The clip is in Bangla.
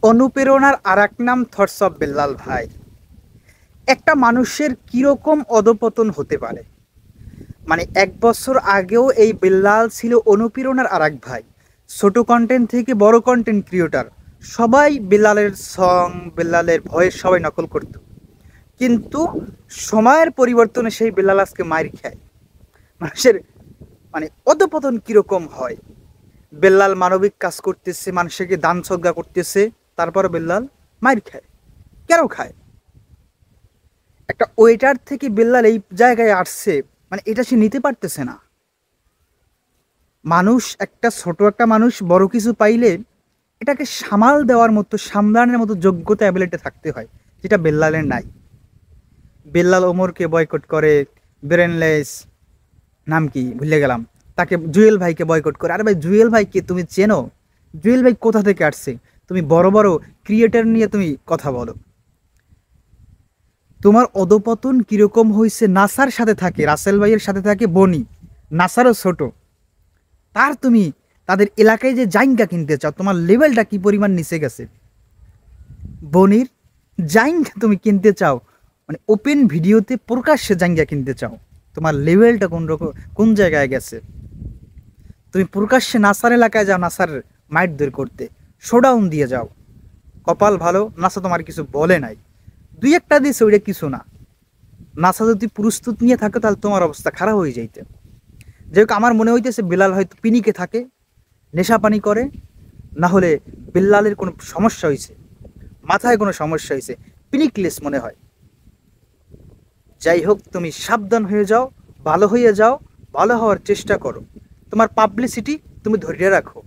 অনুপ্রেরণার আর এক নাম থটস অফ বেল্লাল ভাই। একটা মানুষের কিরকম অধপতন হতে পারে, মানে 1 বছর আগেও এই বেল্লাল ছিল অনুপ্রেরণার আর এক ভাই। ছোট কন্টেন্ট থেকে বড় কন্টেন্ট ক্রিয়েটর সবাই বেল্লালের সং, বেল্লালের ভয়েস সবাই নকল করত। কিন্তু সময়ের পরিবর্তনে সেই বেল্লাল আজকে মাইর খায়। মানুষের মানে অধপতন কিরকম হয়। বেল্লাল মানবিক কাজ করতেছে, মানুষকে দান সদ্গা করতেছে, তারপর বেল্লাল মাইর খায়। কেন খায়? একটা ওয়েটার থেকে বেল্লাল এই জায়গায় আসছে, মানে এটা সে নিতে পারতেছে না। মানুষ ছোট একটা মানুষ বড় কিছু পাইলে এটাকে সামাল দেওয়ার মতো, সামলানোর মতো যোগ্যতা অ্যাবিলিটি থাকতে হয়, যেটা বেল্লালের নাই। বেল্লাল ওমরকে বয়কট করে, ব্রেনলেস নাম কি ভুলে গেলাম, তাকে জুয়েল ভাইকে বয়কট করে। আরে ভাই, জুয়েল ভাইকে তুমি চেনো? জুয়েল ভাই কোথা থেকে আসছে? তুমি বড় বড় ক্রিয়েটর নিয়ে তুমি কথা বলো। তোমার অধপতন কিরকম হয়েছে? নাসার সাথে থাকে, রাসেল ভাইয়ের সাথে থাকে বনি, নাসারও ছোট, তুমি তাদের এলাকায় যে জাইঙ্গা কিনতে চাও, তোমার লেভেলটা কি পরিমাণ নিচে গেছে। বনির জাইঙ্গা তুমি কিনতে চাও, মানে ওপেন ভিডিওতে প্রকাশ্যে জাইঙ্গা কিনতে চাও, তোমার লেভেলটা কোন জায়গায় গেছে। তুমি প্রকাশ্যে নাসার এলাকায় যাও, নাসার মাইট দূর করতে, শোডাউন দিয়ে যাও। কপাল ভালো, নাসা তোমার কিছু বলে নাই, দুই একটা দিয়েছে, ওইটা কিছু না। নাসা যদি প্রস্তুত নিয়ে থাকে তাহলে তোমার অবস্থা খারাপ হয়ে যাইতে। যেহেতু আমার মনে হইতেছে বেলাল হয়তো পিনিকে থাকে, নেশা পানি করে, না হলে বেল্লালের কোনো সমস্যা হয়েছে, মাথায় কোনো সমস্যা হয়েছে, পিনিকলেস মনে হয়। যাই হোক, তুমি সাবধান হয়ে যাও, ভালো হয়ে যাও, ভালো হওয়ার চেষ্টা করো, তোমার পাবলিসিটি তুমি ধরে রাখো।